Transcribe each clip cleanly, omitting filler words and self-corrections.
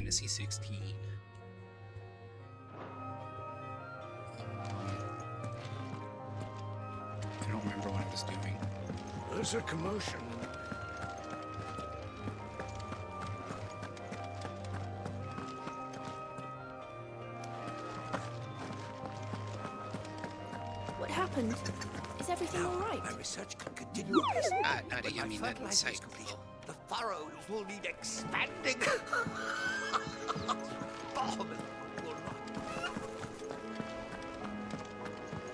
Fantasy 16. I don't remember what I was doing. There's a commotion. What happened? Is everything all right? My research can continue. Not When you my mean that fertilizer is site. complete, the furrows will need expanding. Bomb will not.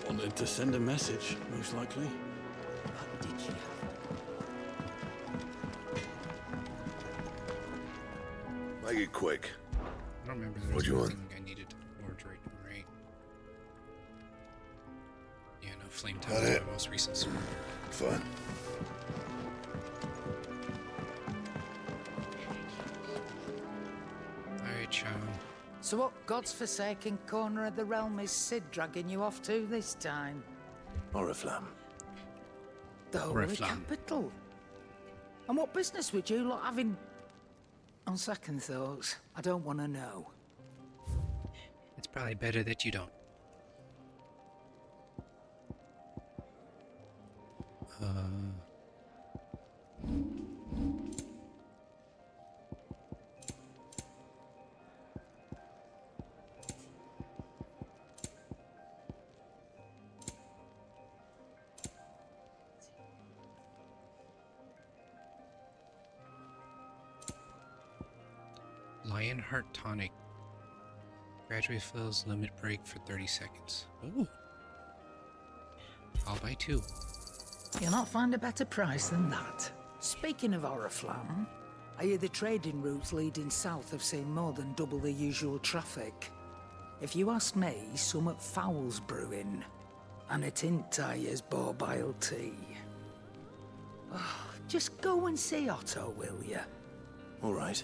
Wanted to send a message, most likely. What did she have? Make it quick. I don't remember there What was do you want? anything I needed to forge right. Yeah, no, Flame Tower is my most recent sword. Fine. Alright, Sean. So what God's forsaken corner of the realm is Sid dragging you off to this time? Oriflamme. The Holy Oriflamme. Capital. And what business would you lot having? On second thoughts, I don't want to know. It's probably better that you don't. Lionheart Tonic. Gradually fills limit break for 30 seconds. Ooh. I'll buy 2. You'll not find a better price than that. Speaking of Oriflamme, I hear the trading routes leading south have seen more than double the usual traffic. If you ask me, summat foul's brewing. And it ain't Tyre's borbile tea. Oh, just go and see Otto, will you? All right.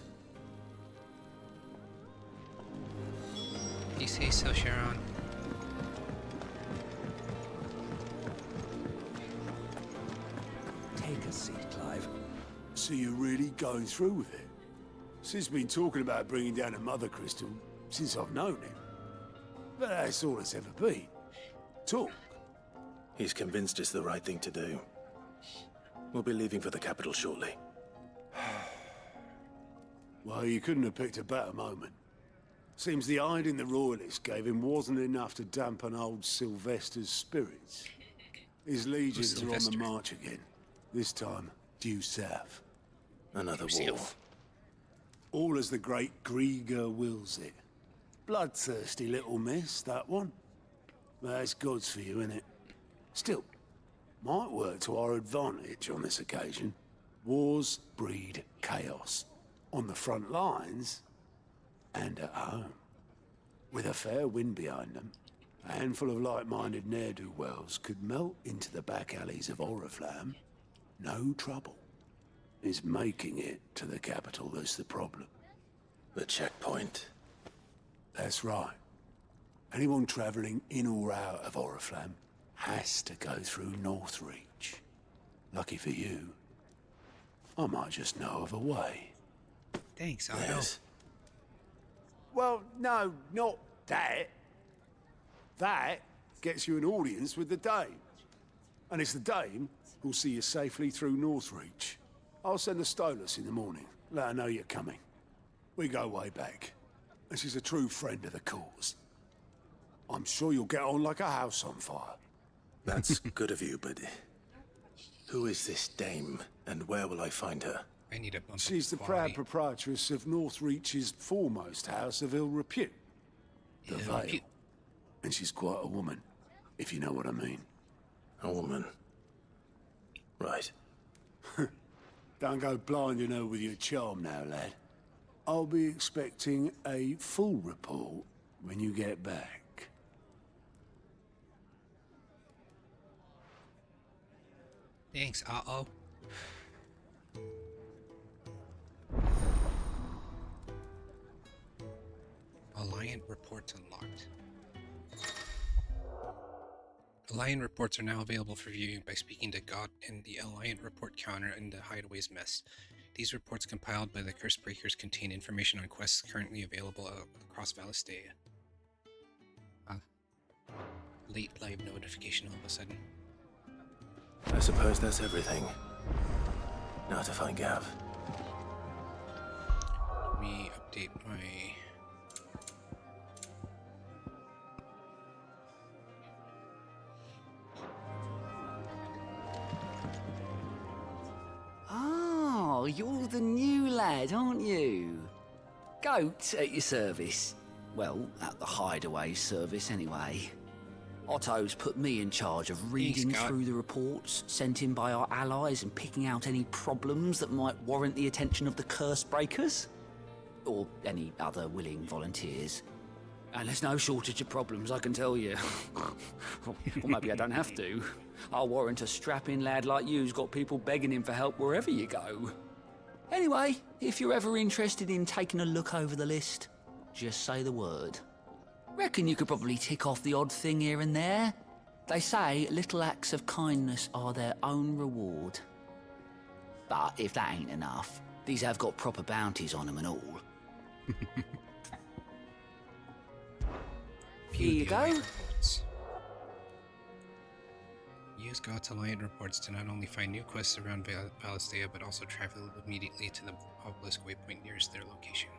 You say so, Sharon? Take a seat, Clive. So you're really going through with it? Sid's been talking about bringing down a mother crystal since I've known him. But that's all it's ever been. Talk. He's convinced it's the right thing to do. We'll be leaving for the capital shortly. Well, you couldn't have picked a better moment. Seems the hiding the royalists gave him wasn't enough to dampen old Sylvester's spirits. His legions are on the Sylvester? march again. This time, due south. Another war. Yourself. All as the great Grieger wills it. Bloodthirsty little miss, that one. That's God's for you, innit? Still, might work to our advantage on this occasion. Wars breed chaos. On the front lines, and at home. With a fair wind behind them, a handful of like-minded ne'er-do-wells could melt into the back alleys of Oriflamme. No trouble. It's making it to the capital that's the problem. The checkpoint. That's right. Anyone travelling in or out of Oriflamme has to go through Northreach. Lucky for you, I might just know of a way. Thanks, Otto. Yes. Well, no, not that. That gets you an audience with the Dame. And it's the Dame who'll see you safely through Northreach. I'll send a Stolas in the morning, let her know you're coming. We go way back, and she's a true friend of the cause. I'm sure you'll get on like a house on fire. That's good of you, but who is this dame, and where will I find her? I need a bump She's the of proud quality. proprietress of Northreach's foremost house of ill repute, the Ill Vale. repute. And she's quite a woman, if you know what I mean. A woman. Right. Don't go blinding her with your charm now, lad. I'll be expecting a full report when you get back. Thanks, uh-oh. Alliant reports unlocked. Alliant reports are now available for viewing by speaking to God in the Alliant report counter in the Hideaway's mess. These reports compiled by the Curse Breakers contain information on quests currently available across Valistea. Late live notification all of a sudden. I suppose that's everything. Now to find Gav. Let me update my... Oh, you're the new lad, aren't you? Goat at your service. Well, at the hideaway service anyway. Otto's put me in charge of reading Scott. through the reports sent in by our allies and picking out any problems that might warrant the attention of the Curse Breakers. Or any other willing volunteers. And there's no shortage of problems, I can tell you. Or maybe I don't have to. I'll warrant a strapping lad like you's got people begging him for help wherever you go. Anyway, if you're ever interested in taking a look over the list, just say the word. Reckon you could probably tick off the odd thing here and there. They say little acts of kindness are their own reward. But if that ain't enough, these have got proper bounties on them and all. Here you go. Use God's Alliance reports to not only find new quests around Valistea, but also travel immediately to the obelisk waypoint nearest their location.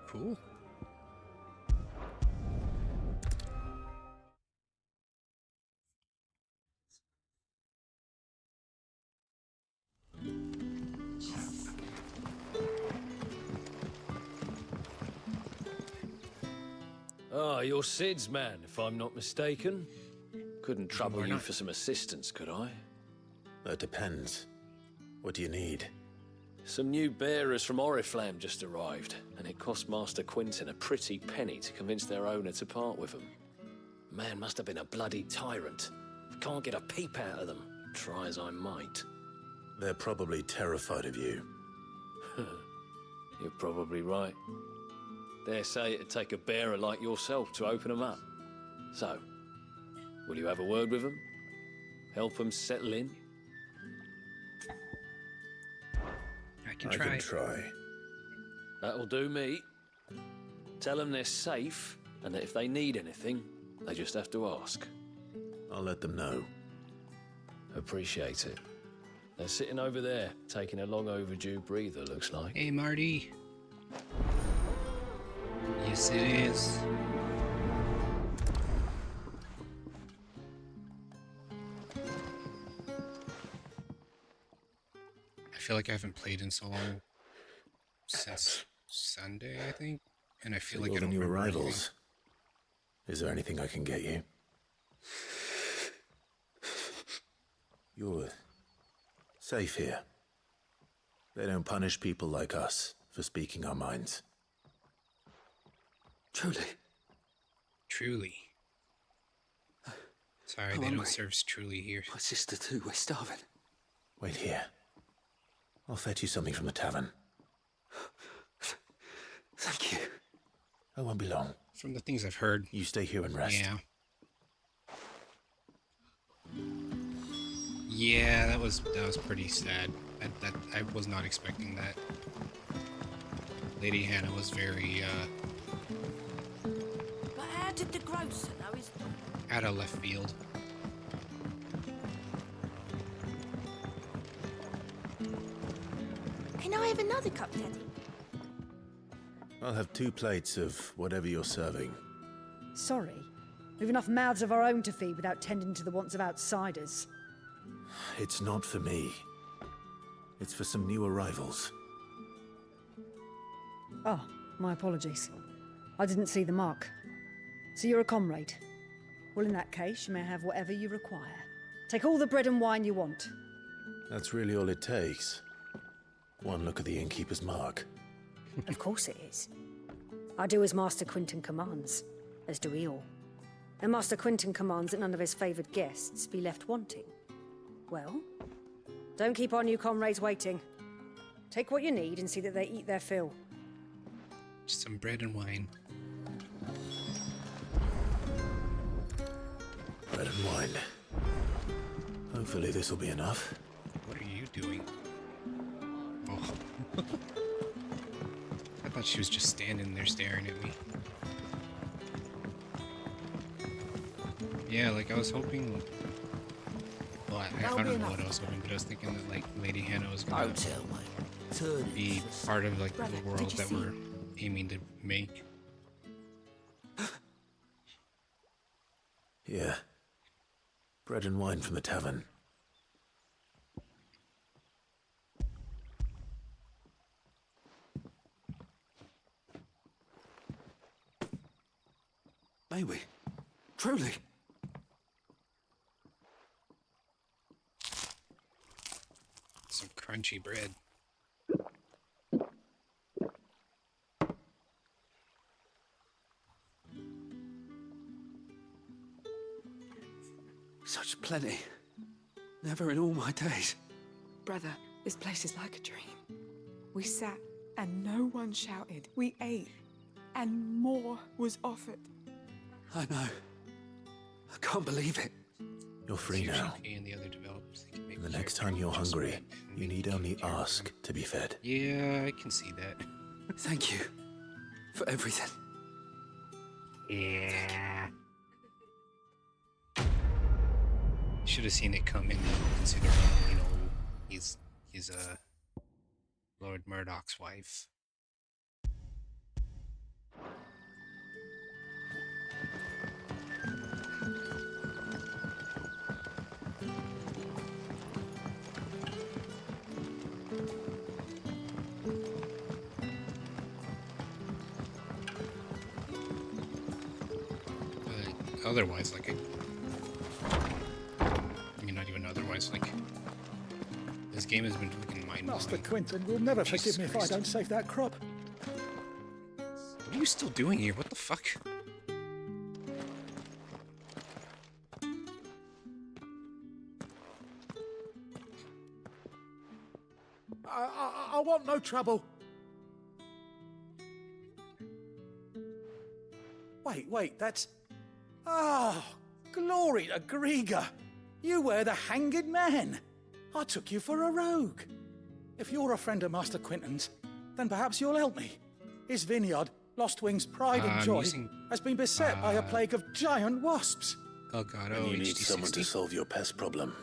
Cool. Ah, you're Sid's man, if I'm not mistaken. Couldn't trouble Why you not? for some assistance, could I? That depends. What do you need? Some new bearers from Oriflamme just arrived, and it cost Master Quinton a pretty penny to convince their owner to part with them. Man must have been a bloody tyrant. Can't get a peep out of them, try as I might. They're probably terrified of you. You're probably right. Dare say it'd take a bearer like yourself to open them up. So, will you have a word with them? Help them settle in? I can I try. can try. That'll do me. Tell them they're safe, and that if they need anything, they just have to ask. I'll let them know. Appreciate it. They're sitting over there, taking a long overdue breather, looks like. Hey, Marty. Yes, it is. I feel like I haven't played in so long. Since Sunday, I think. And I feel like I All the don't new remember anything. arrivals. Is there anything I can get you? You're safe here. They don't punish people like us for speaking our minds. Truly. Truly. Sorry, I'm they don't hungry. serve truly here. My sister too, we're starving. Wait here. I'll fetch you something from the tavern. Thank you. I won't be long. From the things I've heard, You stay here and rest. yeah. Yeah, that was pretty sad. I was not expecting that. Lady Hannah was very But how did the grocer know his... out of left field. Can I have another cup, Daddy? I'll have 2 plates of whatever you're serving. Sorry. We've enough mouths of our own to feed without tending to the wants of outsiders. It's not for me. It's for some new arrivals. Oh, my apologies. I didn't see the mark. So you're a comrade. Well, in that case, you may have whatever you require. Take all the bread and wine you want. That's really all it takes. One look at the innkeeper's mark. Of course it is. I do as Master Quinton commands, as do we all. And Master Quinton commands that none of his favoured guests be left wanting. Well, don't keep our new comrades waiting. Take what you need and see that they eat their fill. Just some bread and wine. Bread and wine. Hopefully this'll be enough. What are you doing? I thought she was just standing there staring at me. Yeah, like I was hoping. Well, I don't know what I was hoping, but I was thinking that like Lady Hannah was gonna Hotel, mate. Turn it. be part of like Brother, the did world you that see we're aiming to make. Yeah. Bread and wine from the tavern. May we? Truly? Some crunchy bread. Such plenty. Never in all my days. Brother, this place is like a dream. We sat and no one shouted. We ate and more was offered. I know. I can't believe it. You're free now. And the other developers, they can make And the their next time you're just hungry, bread and you maybe need take only care of ask to be fed. Yeah, I can see that. Thank you for everything. Yeah. Should have seen it coming, considering, you know, he's Lord Murdoch's wife. Otherwise, like, I mean, not even otherwise, like, this game has been fucking mind-blowing. Master Quinton will never Jesus forgive me Christ. if I don't save that crop. What are you still doing here? What the fuck? I want no trouble. Wait, that's... Oh, glory to Grieger. You were the hanged man. I took you for a rogue. If you're a friend of Master Quinton's, then perhaps you'll help me. His vineyard, Lostwing's pride and joy, has been beset by a plague of giant wasps. Oh god, And oh, you need someone to HD60. solve your pest problem.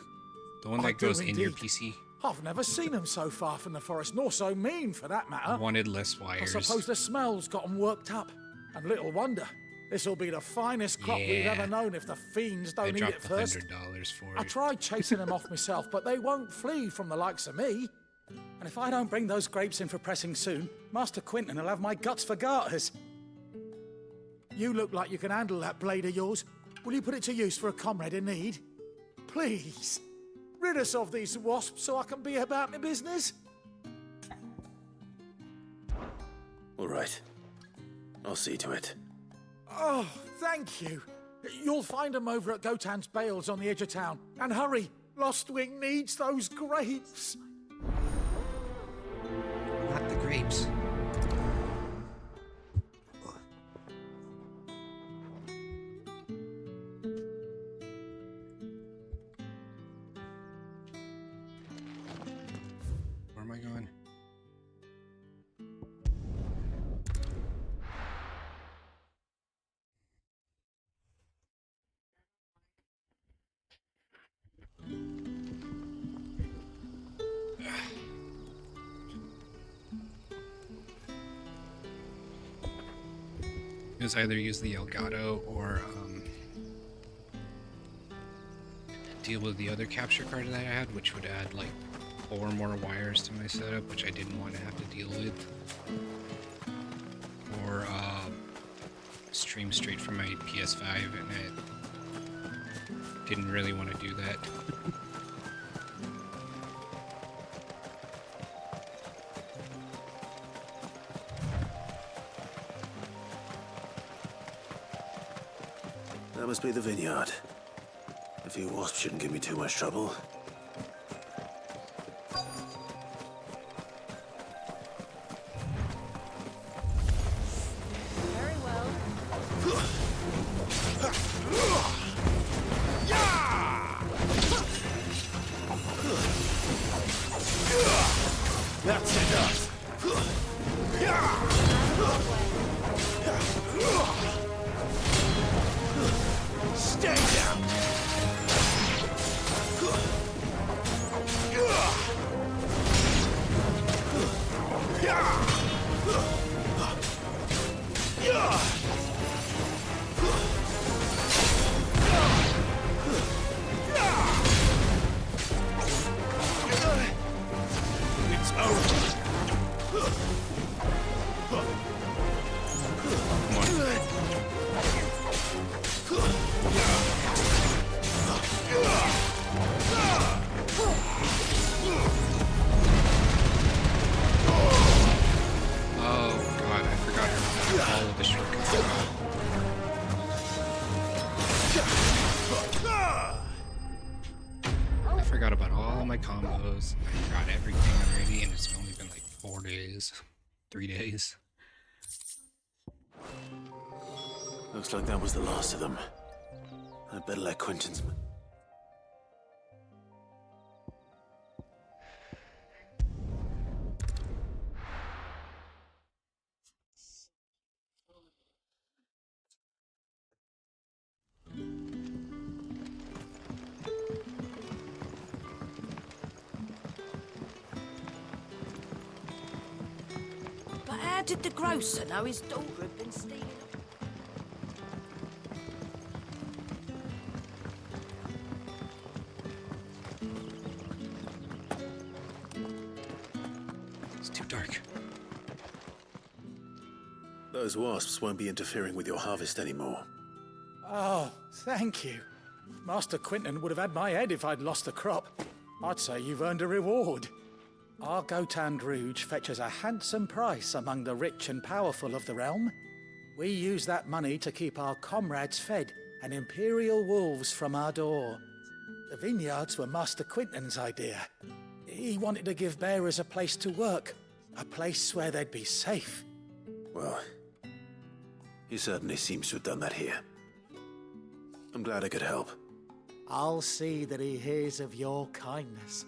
The one I that goes do in your indeed. PC. I've never seen them so far from the forest, nor so mean for that matter. Wanted less I wires. suppose the smell's got 'em worked up. And little wonder. This'll be the finest crop we've Yeah. ever known if the fiends I don't eat dropped it first. $100 for I it. tried chasing them off myself, but they won't flee from the likes of me. And if I don't bring those grapes in for pressing soon, Master Quinton will have my guts for garters. You look like you can handle that blade of yours. Will you put it to use for a comrade in need? Please, rid us of these wasps so I can be about my business. All right. I'll see to it. Oh, thank you. You'll find them over at Gotan's Bales on the edge of town. And hurry, Lostwing needs those grapes. Not the grapes. Where am I going? It was either use the Elgato or deal with the other capture card that I had, which would add like 4 more wires to my setup, which I didn't want to have to deal with, or stream straight from my PS5, and I didn't really want to do that. That must be the vineyard. A few wasps shouldn't give me too much trouble. Very well. That's enough. combos. I got everything already, and it's only been like 4 days. 3 days. Looks like that was the last of them. I'd better let Quentin's... But how did the grocer know his daughter had been stealing? It's too dark. Those wasps won't be interfering with your harvest anymore. Oh, thank you. Master Quinton would have had my head if I'd lost the crop. I'd say you've earned a reward. Our Gotand Rouge fetches a handsome price among the rich and powerful of the realm. We use that money to keep our comrades fed and imperial wolves from our door. The vineyards were Master Quinton's idea. He wanted to give bearers a place to work, a place where they'd be safe. Well, he certainly seems to have done that here. I'm glad I could help. I'll see that he hears of your kindness.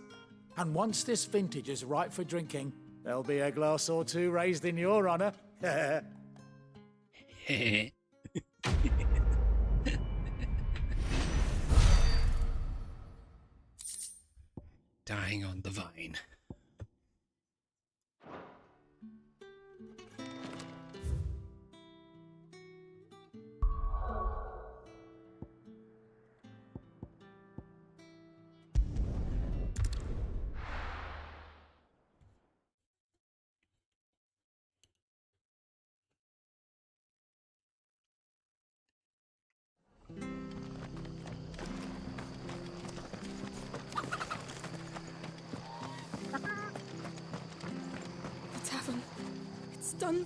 And once this vintage is ripe for drinking, there'll be a glass or two raised in your honor. Dying on the vine. Done.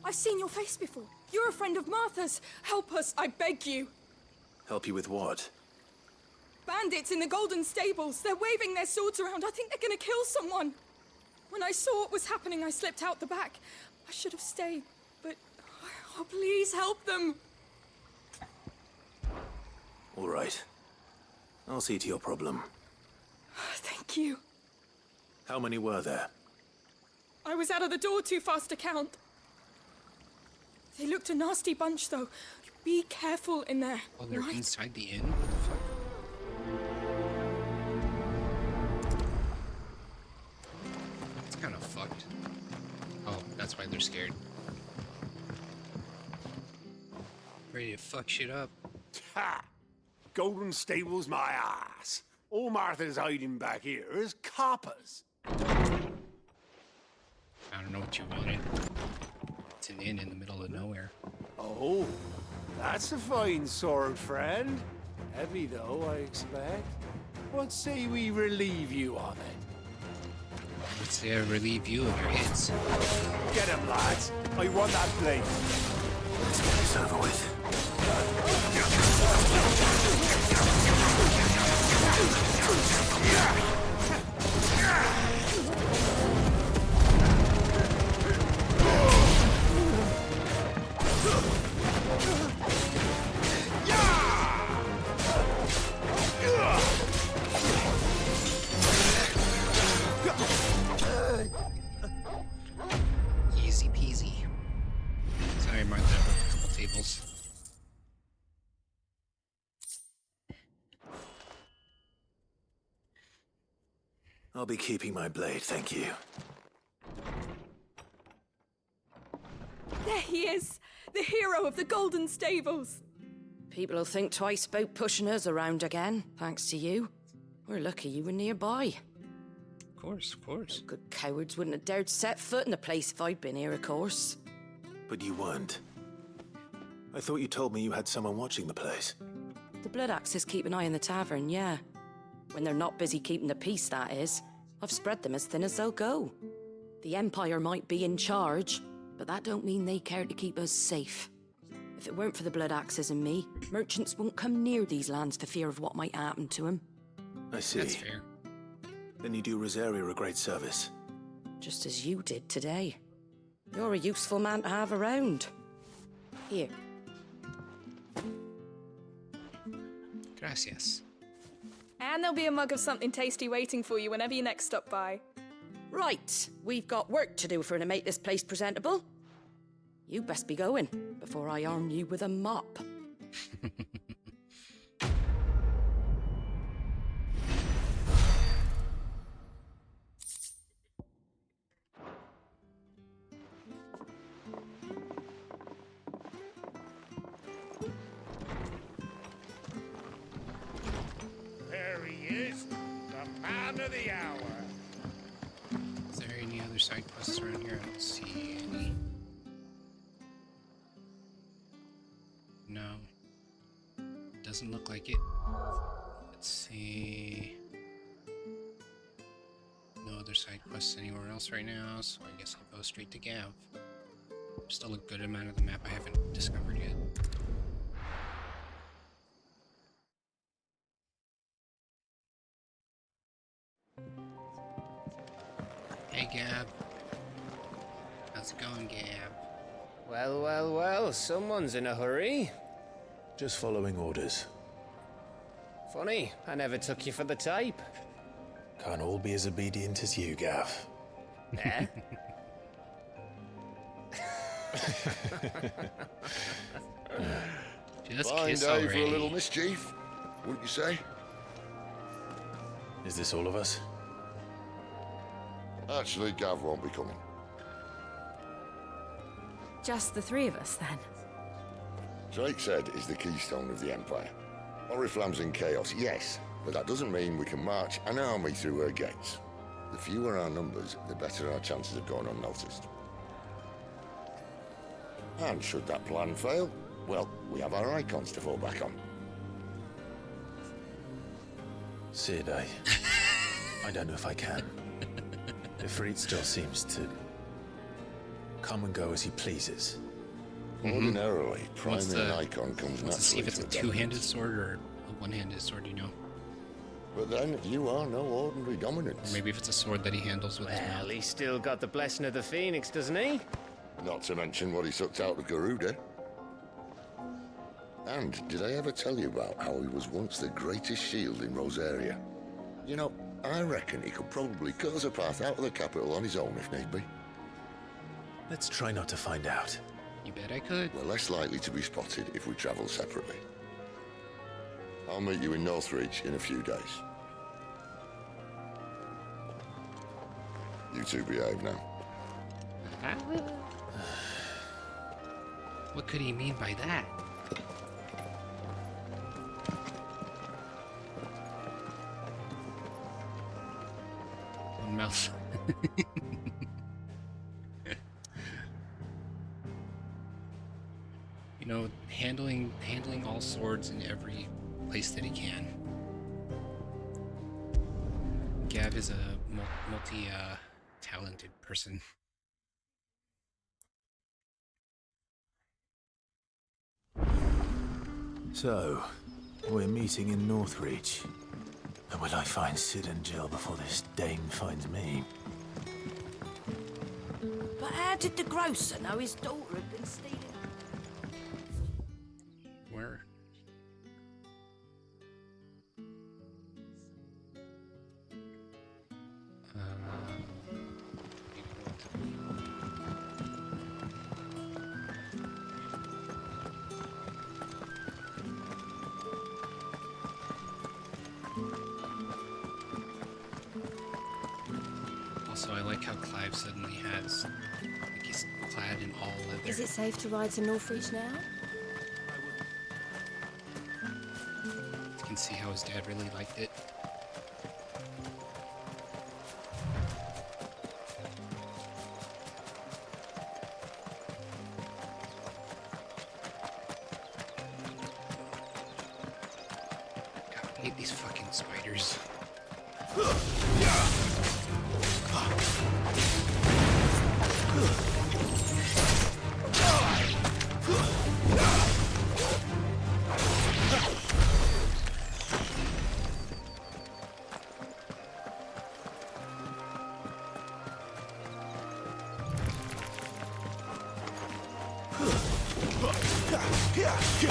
I've seen your face before. You're a friend of Martha's. Help us, I beg you. Help you with what? Bandits in the Golden Stables. They're waving their swords around. I think they're gonna kill someone. When I saw what was happening, I slipped out the back. I should have stayed, but... Oh, please help them. All right. I'll see to your problem. Thank you. How many were there? I was out of the door too fast to count. They looked a nasty bunch, though. Be careful in there. Oh, they're right? inside the inn? What the fuck? It's kind of fucked. Oh, that's why they're scared. Ready to fuck shit up. Ha! Golden Stables my ass. All Martha's hiding back here is coppers. I don't know what you wanted. It's an inn in the middle of nowhere. Oh, that's a fine sword, friend. Heavy, though, I expect. What say we relieve you of it? Let's say I relieve you of your hits. Get him, lads. I want that blade. Let's get this over with. Easy peasy. Sorry, Martha, I broke a couple tables. I'll be keeping my blade, thank you. There he is! The hero of the Golden Stables! People will think twice about pushing us around again, thanks to you. We're lucky you were nearby. Of course, of course. Good cowards wouldn't have dared set foot in the place if I'd been here, of course. But you weren't. I thought you told me you had someone watching the place. The Blood Axes keep an eye on the tavern, yeah. When they're not busy keeping the peace, that is. I've spread them as thin as they'll go. The Empire might be in charge, but that don't mean they care to keep us safe. If it weren't for the Blood Axes and me, merchants won't come near these lands for fear of what might happen to them. I see. That's fair. Then you do Rosaria a great service. Just as you did today. You're a useful man to have around. Here. Gracias. And there'll be a mug of something tasty waiting for you whenever you next stop by. Right, we've got work to do to make this place presentable. You best be going before I arm you with a mop. There he is, the man of the hour. Is there any other side quests around here? I don't see any. No. Doesn't look like it. Let's see. No other side quests anywhere else right now, so I guess I'll go straight to Gav. Still a good amount of the map I haven't discovered yet. Hey Gab. How's it going, Gab? Well, well, well, someone's in a hurry. Just following orders. Funny, I never took you for the type. Can't all be as obedient as you, Gav. Eh? Just Fine kiss day already. for a little mischief, wouldn't you say? Is this all of us? Actually, Gav won't be coming. Just the three of us, then? Drake said is the keystone of the Empire. Oriflamme's in chaos, yes, but that doesn't mean we can march an army through her gates. The fewer our numbers, the better our chances of going unnoticed. And should that plan fail, well, we have our icons to fall back on. Sid, I don't know if I can. Ifrit still seems to come and go as he pleases. Ordinarily, priming an icon comes naturally. Let's see if it's a two-handed sword or a one-handed sword, you know. But then, you are no ordinary dominance. Or maybe if it's a sword that he handles with his mouth. Well, he's still got the blessing of the Phoenix, doesn't he? Not to mention what he sucked out of Garuda. And did I ever tell you about how he was once the greatest shield in Rosaria? You know, I reckon he could probably cut us a path out of the capital on his own if need be. Let's try not to find out. You bet I could. We're less likely to be spotted if we travel separately. I'll meet you in Northreach in a few days. You two behave now. What could he mean by that? One mouth. You know, handling all swords in every place that he can. Gav is a multi-talented person. So, we're meeting in Northreach. And will I find Sid and Jill before this dame finds me? But how did the grocer know his daughter had been stealing? Where? Also, I like how Clive suddenly has, like he's clad in all leather. Is it safe to ride to Northreach now? You can see how his dad really liked it. God, I hate these fucking spiders. Oh,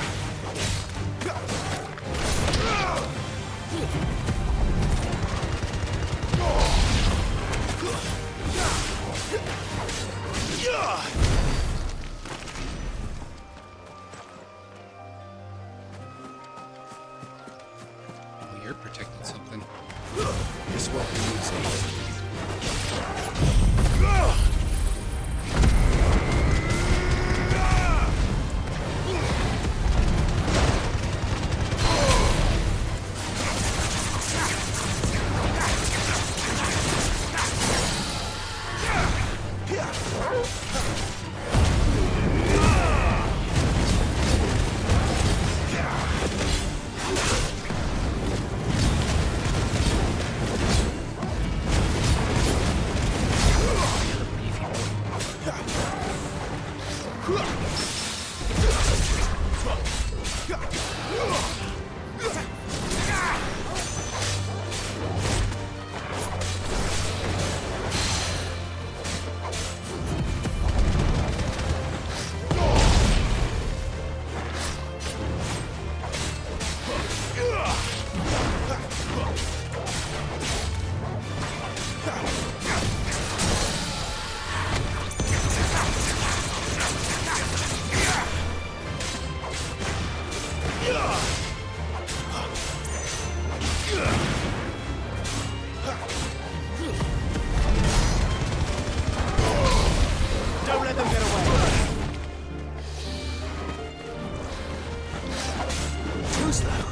you're protecting something. This won't be easy. Don't let them get away. Too slow.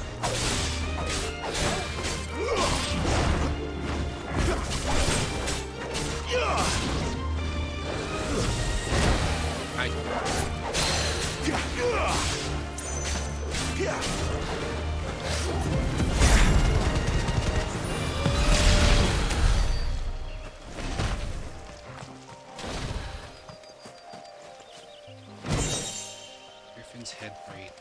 Griffin's head braid.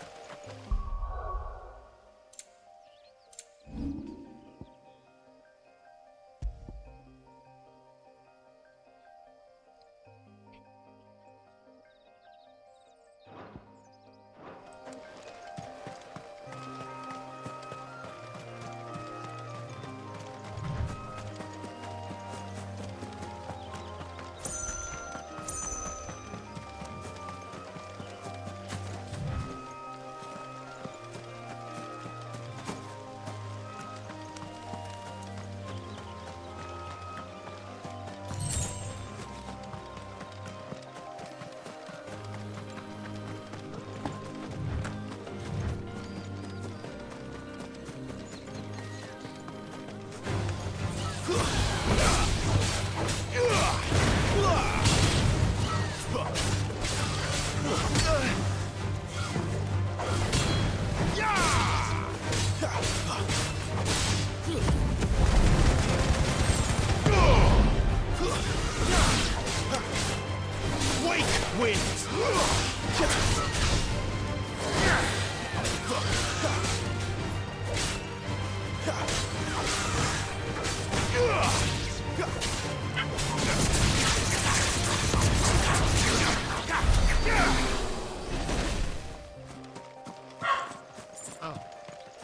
Oh,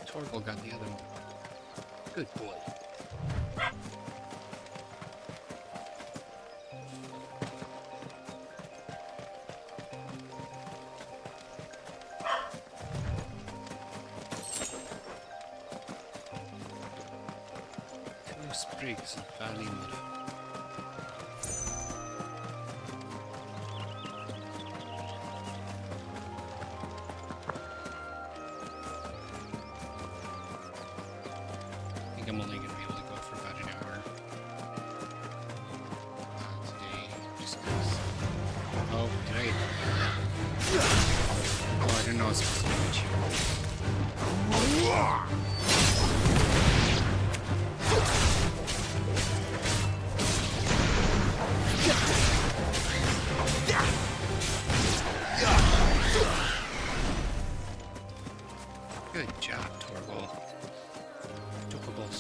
Torgal got the other one. Good boy. Two sprigs of valley mud. I'm only going to be able to go for about an hour today, just because. Oh, did I? Oh, I didn't know I was supposed to reach here. Good job, Torgal. Chocoballs.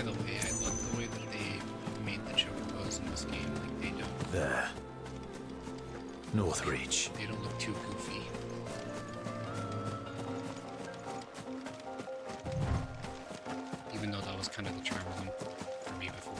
the way, I love the way that they made the chocobos in this game. Like, they don't... There. Northreach. They don't look too goofy. Even though that was kind of the charm of them for me before.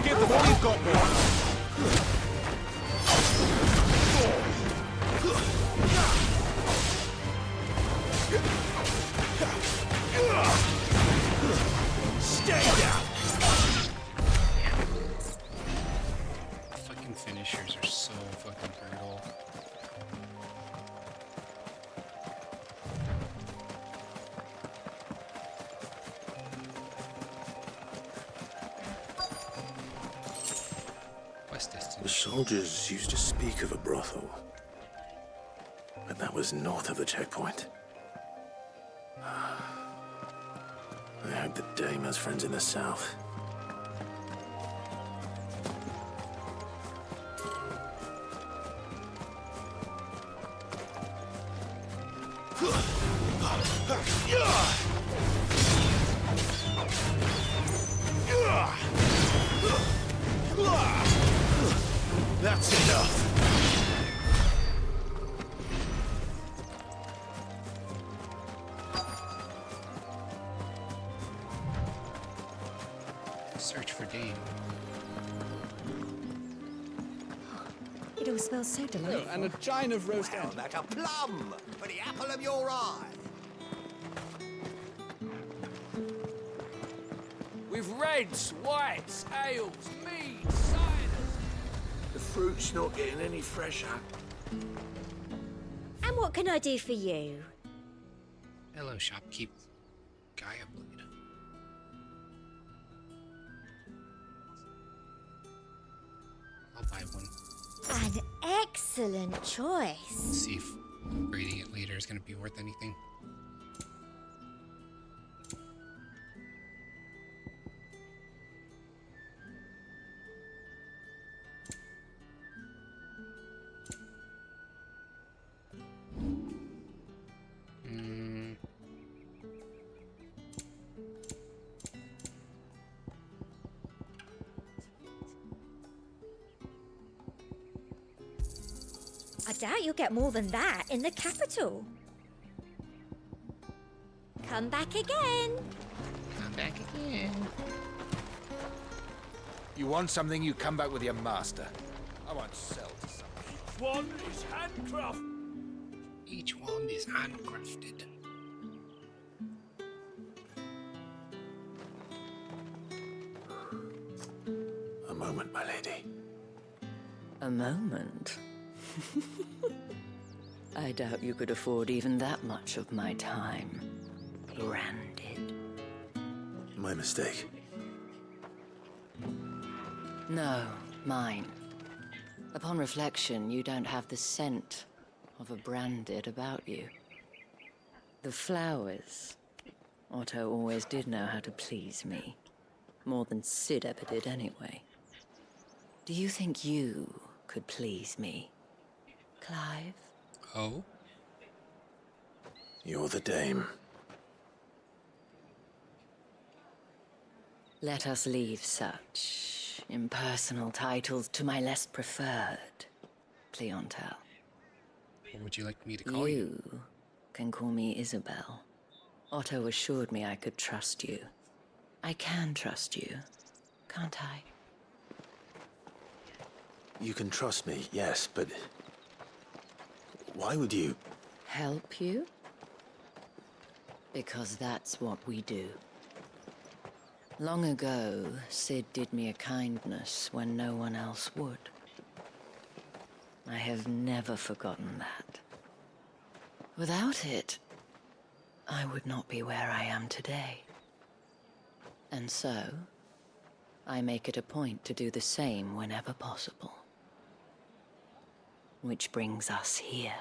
Give them all you've got, boy. Stay down. Fucking finishers are so fucking brutal. Quest destination. The soldiers used to speak of a brothel, but that was north of the checkpoint. I hope that Dame has friends in the south. That's enough. Search for Dane. It all smells so delightful. And a chine of roast Well, ant. like a plum for the apple of your eye. With reds, whites, ales, meads, ciders. The fruit's not getting any fresher. And what can I do for you? Hello, shopkeep. Gaia Blade. I'll buy one. An excellent choice. See if upgrading it later is going to be worth anything. I doubt you'll get more than that in the capital. Come back again. Come back again. You want something, you come back with your master. I won't sell to someone. Each one is handcrafted. Each one is handcrafted. A moment, my lady. A moment? I doubt you could afford even that much of my time. Branded. My mistake. No, mine. Upon reflection, you don't have the scent of a branded about you. The flowers. Otto always did know how to please me. More than Sid ever did anyway. Do you think you could please me, Clive? Oh? You're the Dame. Let us leave such impersonal titles to my less preferred clientele. What would you like me to call you? You can call me Isabel. Otto assured me I could trust you. I can trust you, can't I? You can trust me, yes, but... why would you... Help you? Because that's what we do. Long ago, Sid did me a kindness when no one else would. I have never forgotten that. Without it, I would not be where I am today. And so, I make it a point to do the same whenever possible. Which brings us here.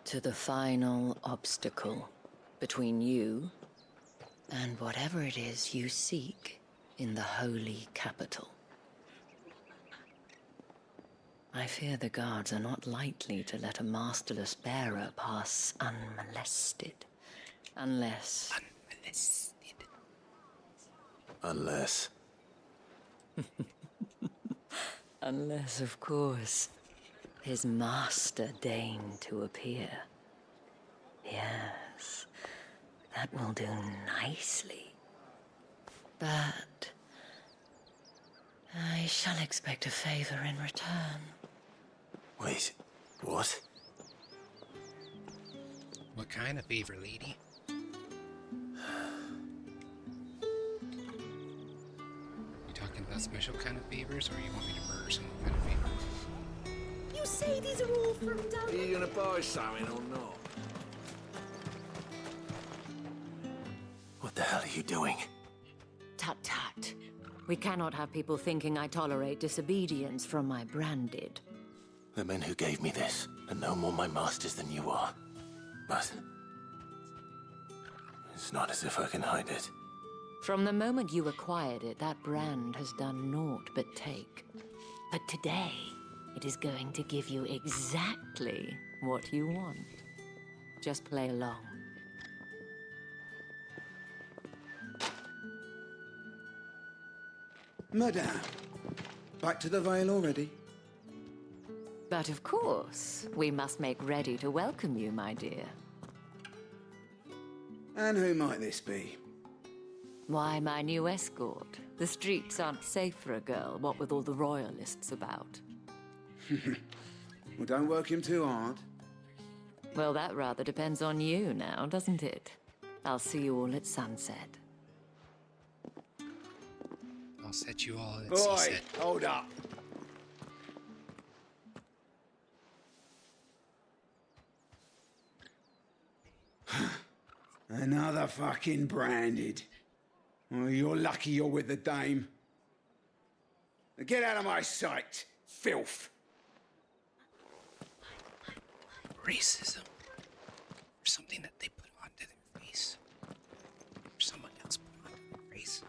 To the final obstacle between you and whatever it is you seek in the holy capital. I fear the guards are not likely to let a masterless bearer pass unmolested. Unless... Unless... Unless, of course, his master deigned to appear. Yes, that will do nicely. But... I shall expect a favor in return. Wait, what? What kind of favor, lady? You talking about special kind of favors, or you want me to murder someone kind of favor? You say these are all from down... Are you gonna buy something or not? What the hell are you doing? Tut-tut. We cannot have people thinking I tolerate disobedience from my branded. The men who gave me this are no more my masters than you are. But... it's not as if I can hide it. From the moment you acquired it, that brand has done naught but take. But today, it is going to give you exactly what you want. Just play along. Madame, back to the Vale already? But of course, we must make ready to welcome you, my dear. And who might this be? Why, my new escort. The streets aren't safe for a girl, what with all the royalists about. Well, don't work him too hard. Well, that rather depends on you now, doesn't it? I'll see you all at sunset. I'll set you all at Boy, sunset. hold up. Another fucking branded. Well, you're lucky you're with the dame. Now get out of my sight, filth. Racism. Or something that they put onto their face. Or someone else put onto their face.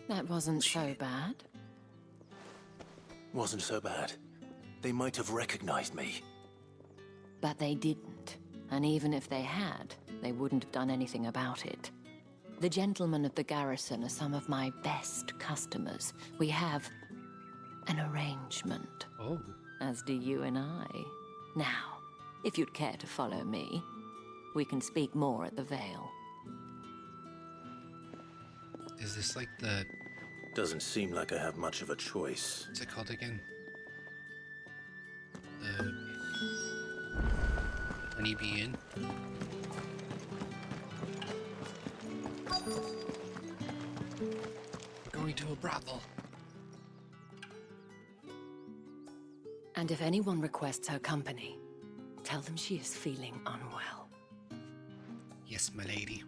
That wasn't so bad. Wasn't so bad. They might have recognized me. But they didn't. And even if they had, they wouldn't have done anything about it. The gentlemen of the garrison are some of my best customers. We have an arrangement. Oh. As do you and I. Now, if you'd care to follow me, we can speak more at the Vale. Is this like the... Doesn't seem like I have much of a choice. What's it called again? The... Honeybee Inn? We're going to a brothel. And if anyone requests her company, tell them she is feeling unwell. Yes, my lady.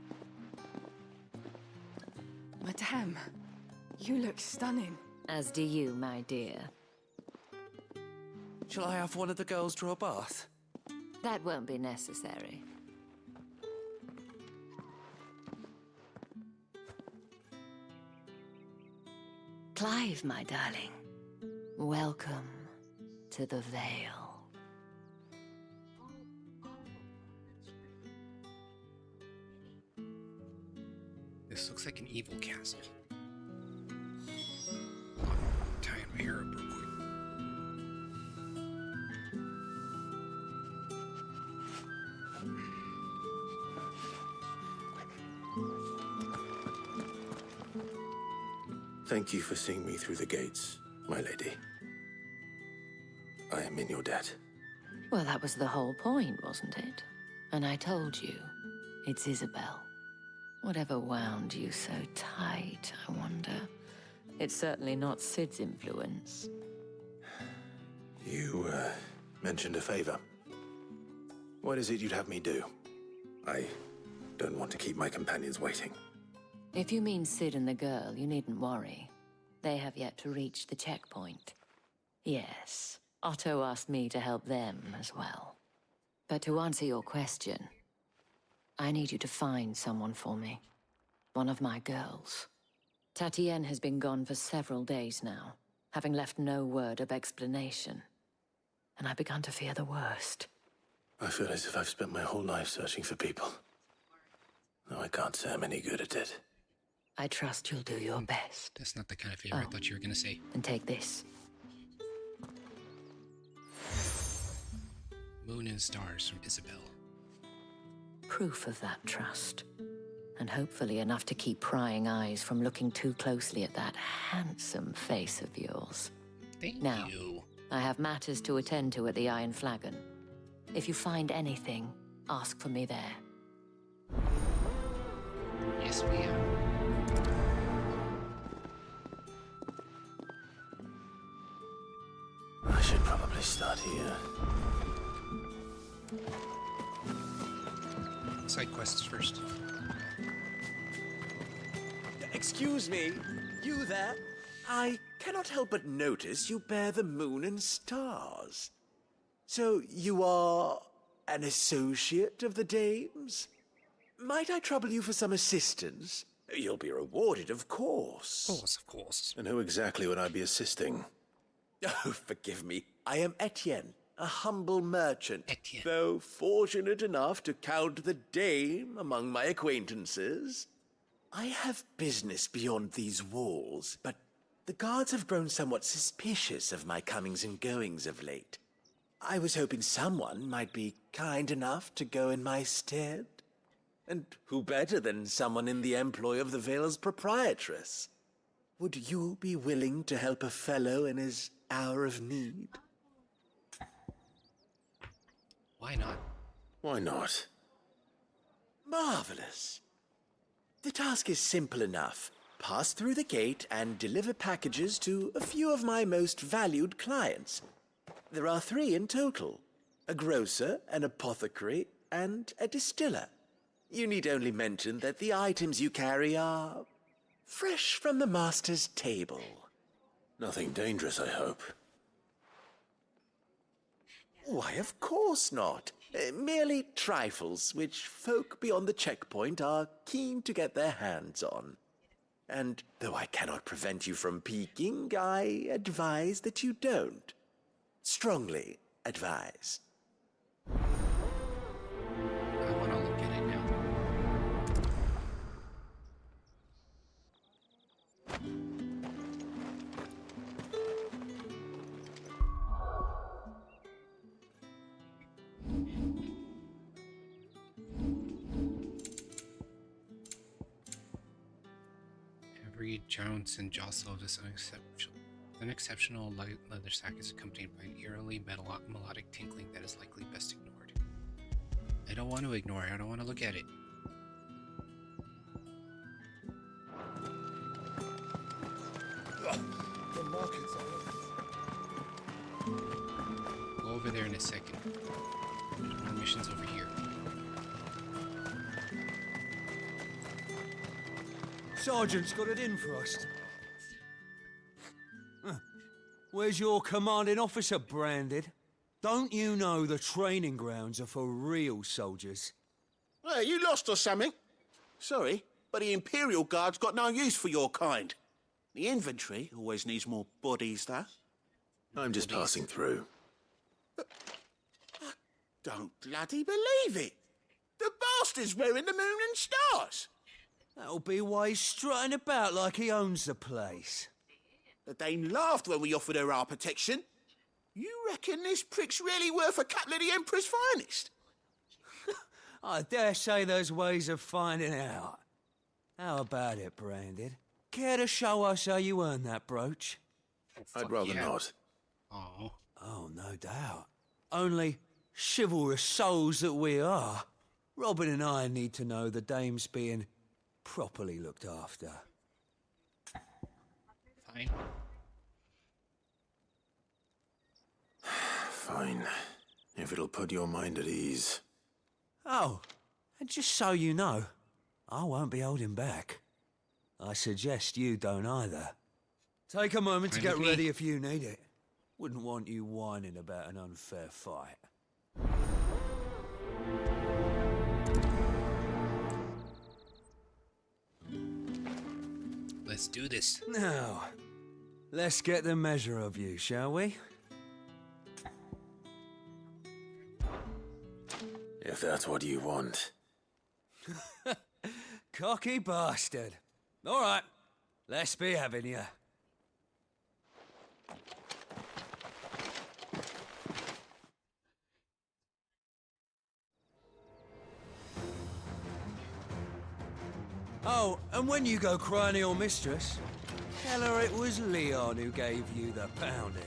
Madame, you look stunning. As do you, my dear. Shall I have one of the girls draw a bath? That won't be necessary. Clive, my darling. Welcome to the Vale. This looks like an evil castle. Tying my hair up real quick. Thank you for seeing me through the gates, my lady. I am in your debt. Well, that was the whole point, wasn't it? And I told you, it's Isabel. Whatever wound you so tight, I wonder. It's certainly not Sid's influence. You, mentioned a favor. What is it you'd have me do? I Don't want to keep my companions waiting. If you mean Sid and the girl, you needn't worry. They have yet to reach the checkpoint. Yes, Otto asked me to help them as well. But to answer your question, I need you to find someone for me. One of my girls. Tatienne has been gone for several days now, having left no word of explanation. And I've begun to fear the worst. I feel as if I've spent my whole life searching for people. No, I can't say I'm any good at it. I trust you'll do your best. That's not the kind of favor I thought you were gonna say. And take this. Moon and Stars from Isabel. Proof of that trust. And hopefully enough to keep prying eyes from looking too closely at that handsome face of yours. Thank now, you. I have matters to attend to at the Iron Flagon. If you find anything, ask for me there. Yes, ma'am. I should probably start here. Side quests first. Excuse me, you there? I cannot help but notice you bear the moon and stars. So you are an associate of the dames? Might I trouble you for some assistance? You'll be rewarded, of course. Of course. And who exactly would I be assisting? Oh, forgive me. I am Etienne, a humble merchant. Etienne. Though fortunate enough to count the dame among my acquaintances. I have business beyond these walls, but the guards have grown somewhat suspicious of my comings and goings of late. I was hoping someone might be kind enough to go in my stead. And who better than someone in the employ of the Vale's proprietress? Would you be willing to help a fellow in his hour of need? Why not? Why not? Marvelous. The task is simple enough. Pass through the gate and deliver packages to a few of my most valued clients. There are 3 in total. A grocer, an apothecary, and a distiller. You need only mention that the items you carry are fresh from the master's table. Nothing dangerous, I hope. Why, of course not. Merely trifles which folk beyond the checkpoint are keen to get their hands on. And though I cannot prevent you from peeking, I advise that you don't. Strongly advise. I want to look at it now. Every jounce and jostle of this unexceptional leather sack is accompanied by an eerily melodic tinkling that is likely best ignored. I don't want to ignore it. I don't want to look at it. The market's Go over there in a second. There's more missions over here. Sergeant's got it in for us. Where's your commanding officer, Branded? Don't you know the training grounds are for real soldiers? Hey, you lost or something? Sorry, but the Imperial Guard's got no use for your kind. The infantry always needs more bodies, though. I'm just passing through. I don't bloody believe it. The bastard's wearing the moon and stars. That'll be why he's strutting about like he owns the place. The Dame laughed when we offered her our protection. You reckon this prick's really worth a couple of the Emperor's finest? I dare say there's ways of finding out. How about it, Branded? Care to show us how you earned that brooch? I'd rather not. Oh. Oh, no doubt. Only chivalrous souls that we are, Robin and I need to know the dame's being properly looked after. Fine. Fine. If it'll put your mind at ease. Oh, And just so you know, I won't be holding back. I suggest you don't either. Take a moment to get ready if you need it. Wouldn't want you whining about an unfair fight. Let's do this. Now, let's get the measure of you, shall we? If that's what you want. Cocky bastard. All right, let's be having you. Oh, and when you go crying to your mistress, tell her it was Leon who gave you the pounding.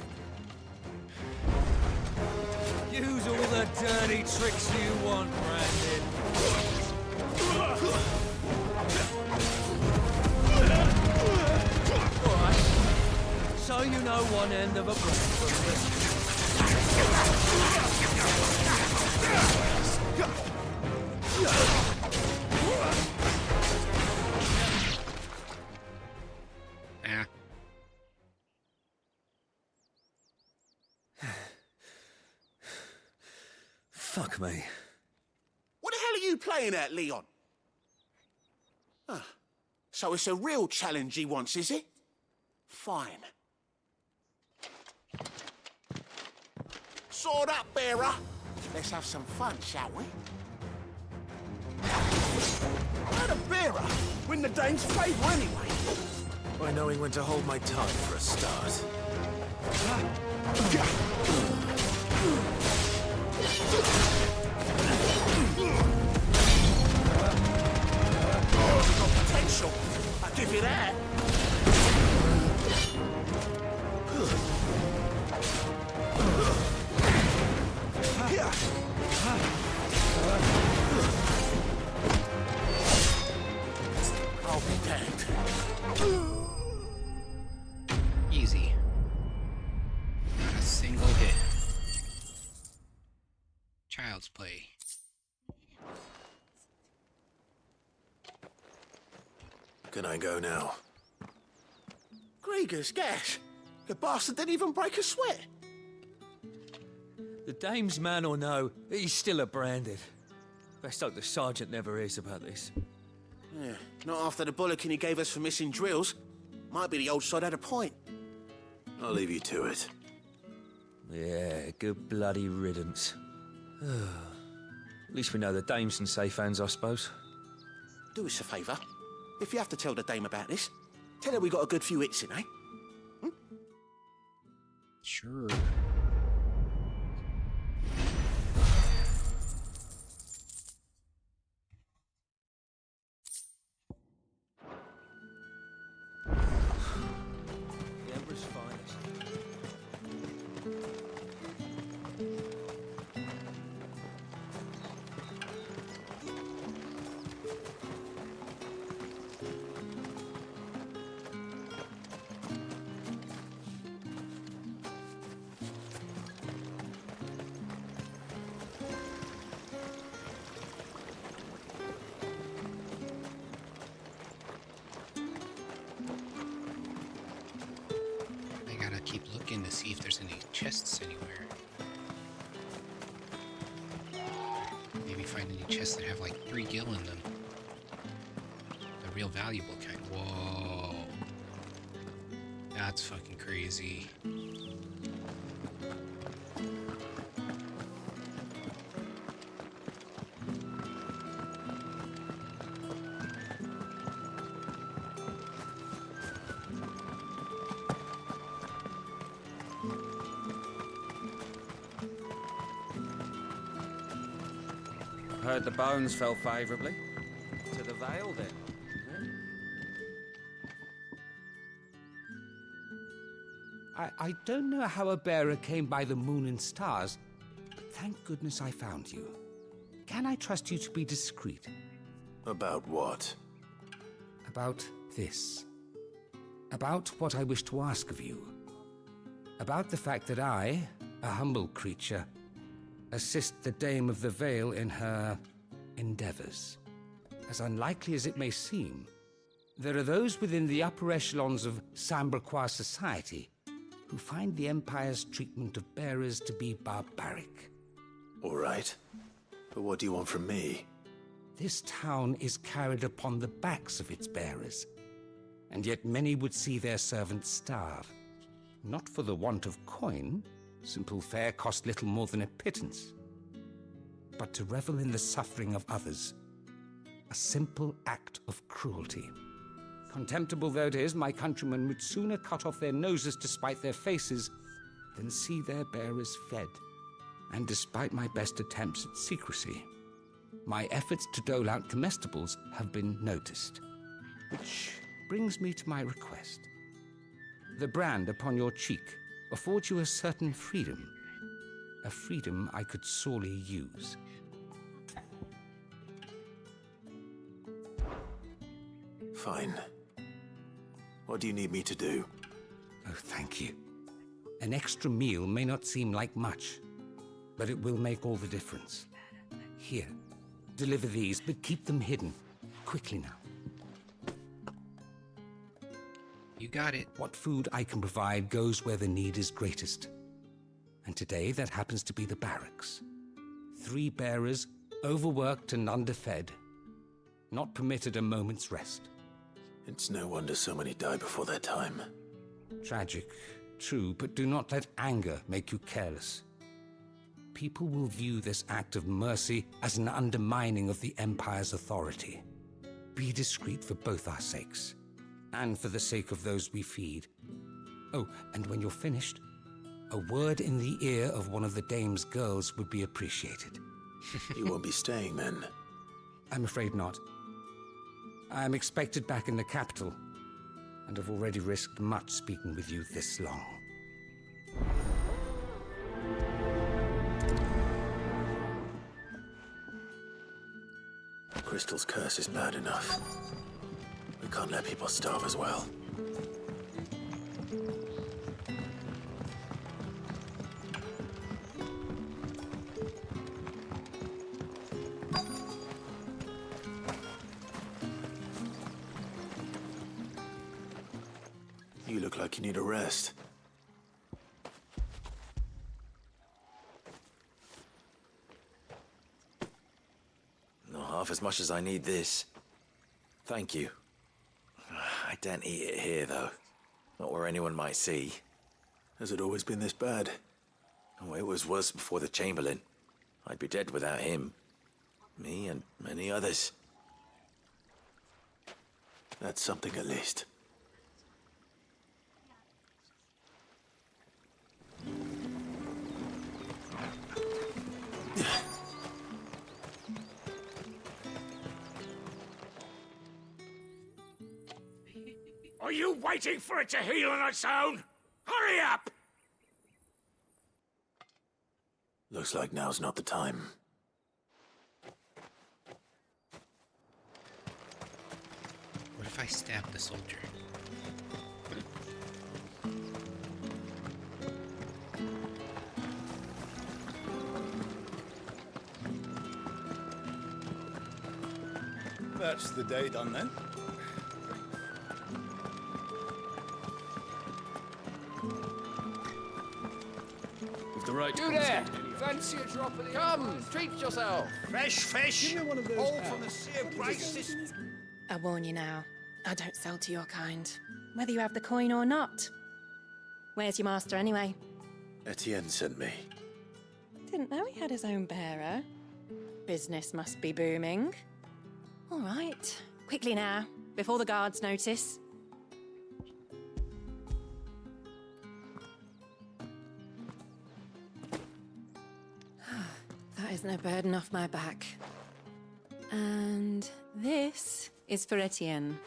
Use all the dirty tricks you want, Brandon. All right, so you know one end of a brain from Fuck me. What the hell are you playing at, Leon? Ah, so it's a real challenge he wants, is it? Fine. Sword up, bearer. Let's have some fun, shall we? How the bearer win the dame's favour anyway? By knowing when to hold my tongue for a start. Got potential, I'll give you that. I'll be damned. Easy. Not a single hit. Child's play. Can I go now? Grieger's gas. The bastard didn't even break a sweat. The dame's man or no, he's still a branded. Best hope the sergeant never hears about this. Yeah, not after the bullocking he gave us for missing drills. Might be the old sod had a point. I'll leave you to it. Yeah, good bloody riddance. At least we know the dame's in safe hands, I suppose. Do us a favour. If you have to tell the dame about this, tell her we got a good few hits in, eh? Hmm? Sure. The Emperor's finest. Keep looking to see if there's any chests anywhere. Maybe find any chests that have like 3 gil in them. The real valuable kind. Whoa. That's fucking crazy. Heard the bones fell favourably. To the Vale, then. I don't know how a bearer came by the moon and stars, but thank goodness I found you. Can I trust you to be discreet? About what? About this. About what I wish to ask of you. About the fact that I, a humble creature, assist the Dame of the Vale in her endeavors. As unlikely as it may seem, there are those within the upper echelons of Sambraquois society who find the Empire's treatment of bearers to be barbaric. All right. But what do you want from me? This town is carried upon the backs of its bearers, and yet many would see their servants starve. Not for the want of coin, simple fare cost little more than a pittance, but to revel in the suffering of others, a simple act of cruelty. Contemptible though it is, my countrymen would sooner cut off their noses to spite their faces than see their bearers fed. And despite my best attempts at secrecy, my efforts to dole out comestibles have been noticed. Which brings me to my request. The brand upon your cheek affords you a certain freedom, a freedom I could sorely use. Fine. What do you need me to do? Oh, thank you. An extra meal may not seem like much, but it will make all the difference. Here, deliver these, but keep them hidden. Quickly now. You got it. What food I can provide goes where the need is greatest. And today, that happens to be the barracks. 3 bearers, overworked and underfed, not permitted a moment's rest. It's no wonder so many die before their time. Tragic, true, but do not let anger make you careless. People will view this act of mercy as an undermining of the Empire's authority. Be discreet for both our sakes, and for the sake of those we feed. Oh, and when you're finished, a word in the ear of one of the dame's girls would be appreciated. You won't be staying then? I'm afraid not. I'm expected back in the capital, and have already risked much speaking with you this long. Crystal's curse is bad enough. We can't let people starve as well. You look like you need a rest. Not half as much as I need this. Thank you. I don't eat it here, though. Not where anyone might see. Has it always been this bad? Oh, it was worse before the Chamberlain. I'd be dead without him. Me and many others. That's something at least. Are you waiting for it to heal on its own? Hurry up! Looks like now's not the time. What if I stab the soldier? That's the day done then. With the right You there! Fancy a drop of the... Come, treat yourself! Fresh fish! Give me one of those All pals. from the Sea of Graces. I warn you now, I don't sell to your kind, whether you have the coin or not. Where's your master anyway? Etienne sent me. Didn't know he had his own bearer. Business must be booming. All right, quickly now, before the guards notice. That isn't a burden off my back. And this is for Etienne.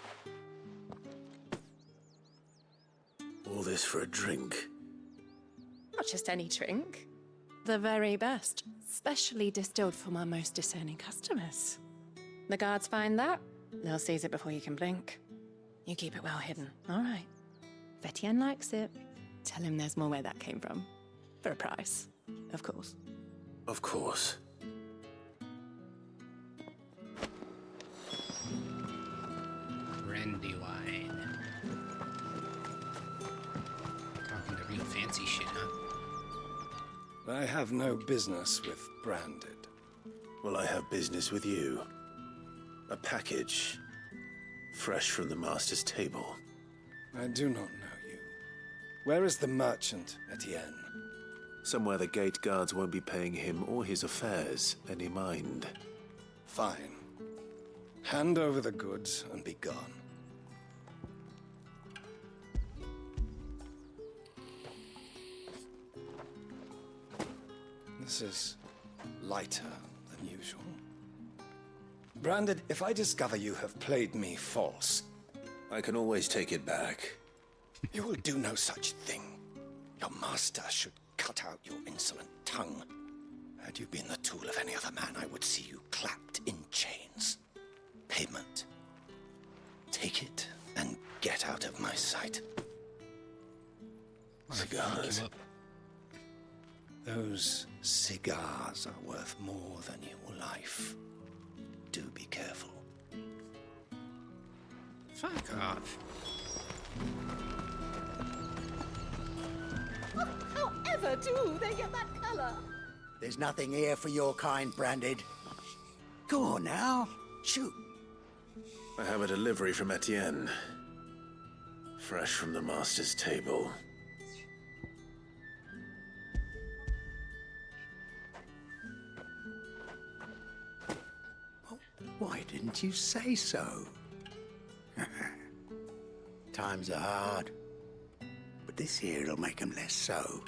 All this for a drink. Not just any drink. The very best, specially distilled for my most discerning customers. The guards find that, they'll seize it before you can blink. You keep it well hidden, all right? If Etienne likes it, tell him there's more where that came from. For a price, of course. Of course. I have no business with Branded. Well, I have business with you. A package. Fresh from the Master's table. I do not know you. Where is the merchant, Etienne? Somewhere the gate guards won't be paying him or his affairs any mind. Fine. Hand over the goods and be gone. This is lighter than usual. Branded, if I discover you have played me false... I can always take it back. You will do no such thing. Your master should cut out your insolent tongue. Had you been the tool of any other man, I would see you clapped in chains. Payment. Take it and get out of my sight. Cigars. Those cigars are worth more than your life. Do be careful. Fuck off. However do they get that colour? There's nothing here for your kind, Branded. Go on now. Shoot. I have a delivery from Etienne. Fresh from the Master's table. Why didn't you say so? Times are hard. But this here'll make them less so.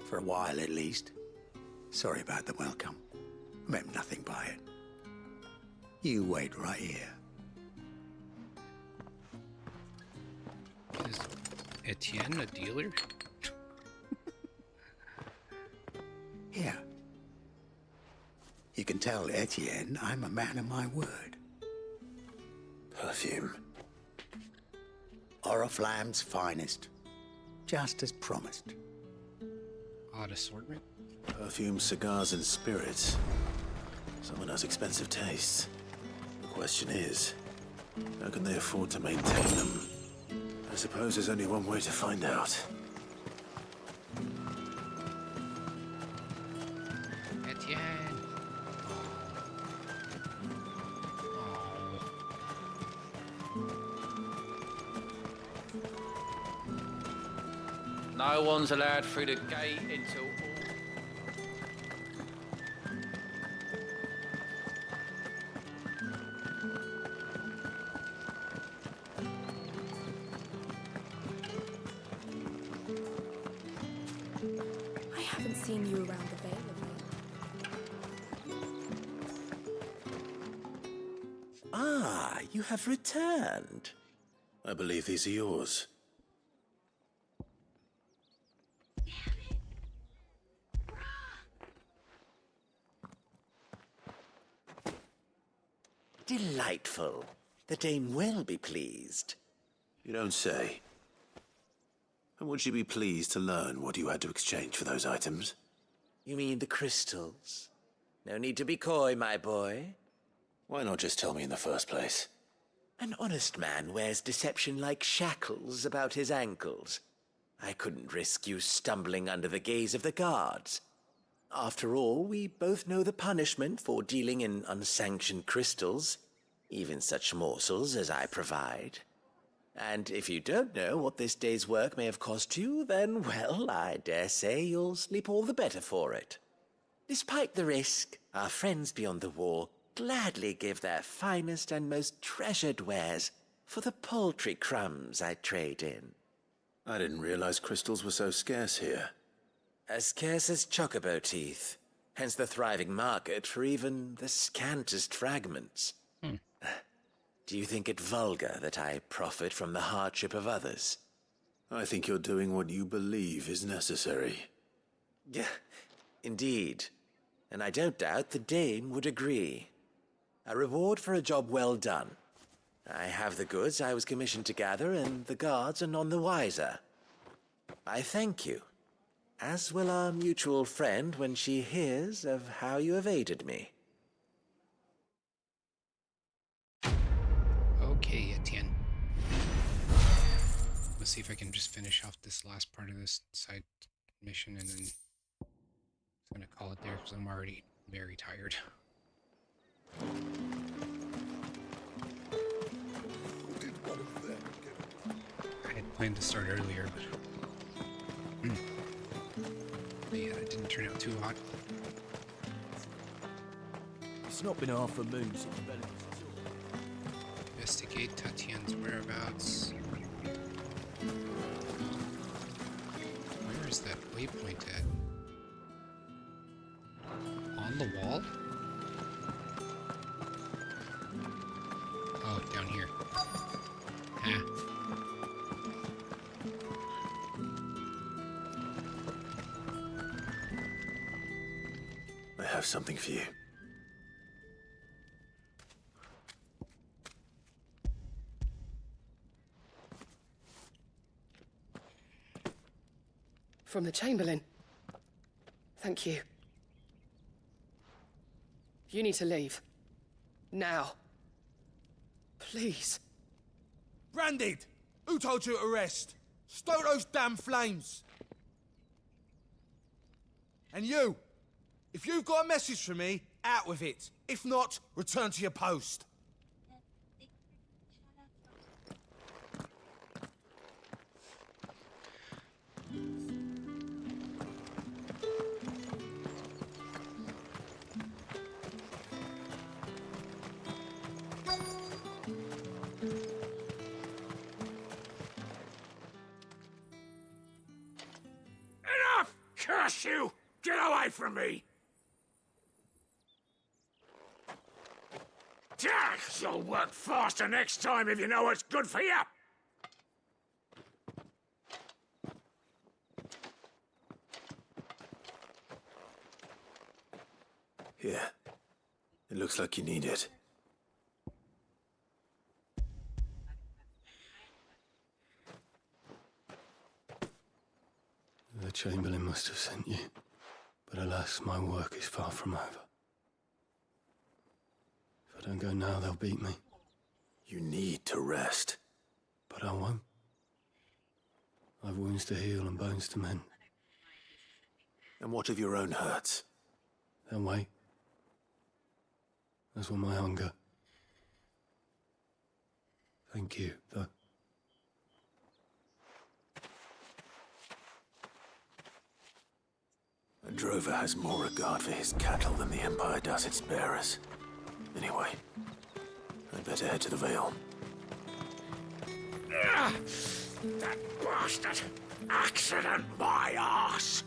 For a while, at least. Sorry about the welcome. Meant nothing by it. You wait right here. Is Etienne a dealer? Here. You can tell Etienne I'm a man of my word. Perfume. Oriflamme's finest. Just as promised. Odd assortment? Perfume, cigars, and spirits. Someone has expensive tastes. The question is, how can they afford to maintain them? I suppose there's only one way to find out. Etienne! No one's allowed through the gate until I haven't seen you around the Vale of late. Ah, you have returned. I believe these are yours. Delightful. The dame will be pleased. You don't say. And would she be pleased to learn what you had to exchange for those items? You mean the crystals? No need to be coy, my boy. Why not just tell me in the first place? An honest man wears deception like shackles about his ankles. I couldn't risk you stumbling under the gaze of the guards. After all, we both know the punishment for dealing in unsanctioned crystals, even such morsels as I provide. And if you don't know what this day's work may have cost you, then, well, I dare say you'll sleep all the better for it. Despite the risk, our friends beyond the wall gladly give their finest and most treasured wares for the paltry crumbs I trade in. I didn't realize crystals were so scarce here. As scarce as chocobo teeth, hence the thriving market for even the scantest fragments. Do you think it vulgar that I profit from the hardship of others? I think you're doing what you believe is necessary. Yeah, indeed. And I don't doubt the dame would agree. A reward for a job well done. I have the goods I was commissioned to gather, and the guards are none the wiser. I thank you. As will our mutual friend when she hears of how you have aided me. Okay, Etienne. Let's see if I can just finish off this last part of this side mission and then I'm gonna call it there because I'm already very tired. I had planned to start earlier, but yeah, it didn't turn out too hot. It's not been half a moon since Bellin's. Investigate Tatian's whereabouts. Where is that waypoint at? On the wall? Oh, down here. Ah. I have something for you. From the Chamberlain. Thank you. You need to leave. Now. Please. Branded! Who told you to rest? Stoke those damn flames! And you! If you've got a message for me, out with it. If not, return to your post. Enough! Curse you! Get away from me! You'll work faster next time if you know what's good for you! Here. It looks like you need it. The Chamberlain must have sent you, but alas, my work is far from over. If I don't go now, they'll beat me. You need to rest. But I won't. I've wounds to heal and bones to mend. And what of your own hurts? They'll wait. As will my hunger. Thank you, though. A drover has more regard for his cattle than the Empire does its bearers. Anyway, I'd better head to the Vale. That bastard! Accident my arse!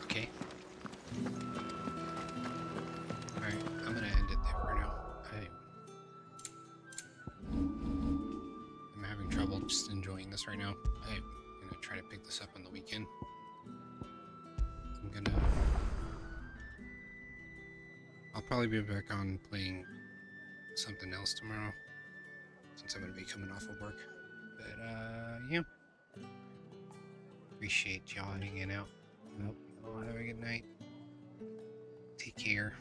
Okay. Alright, I'm gonna end it there for now. I'm having trouble just enjoying this right now. I'm gonna try to pick this up on the weekend. I'll probably be back on playing something else tomorrow, since I'm gonna be coming off of work. But yeah. Appreciate y'all hanging out. I hope you all have a good night. Take care.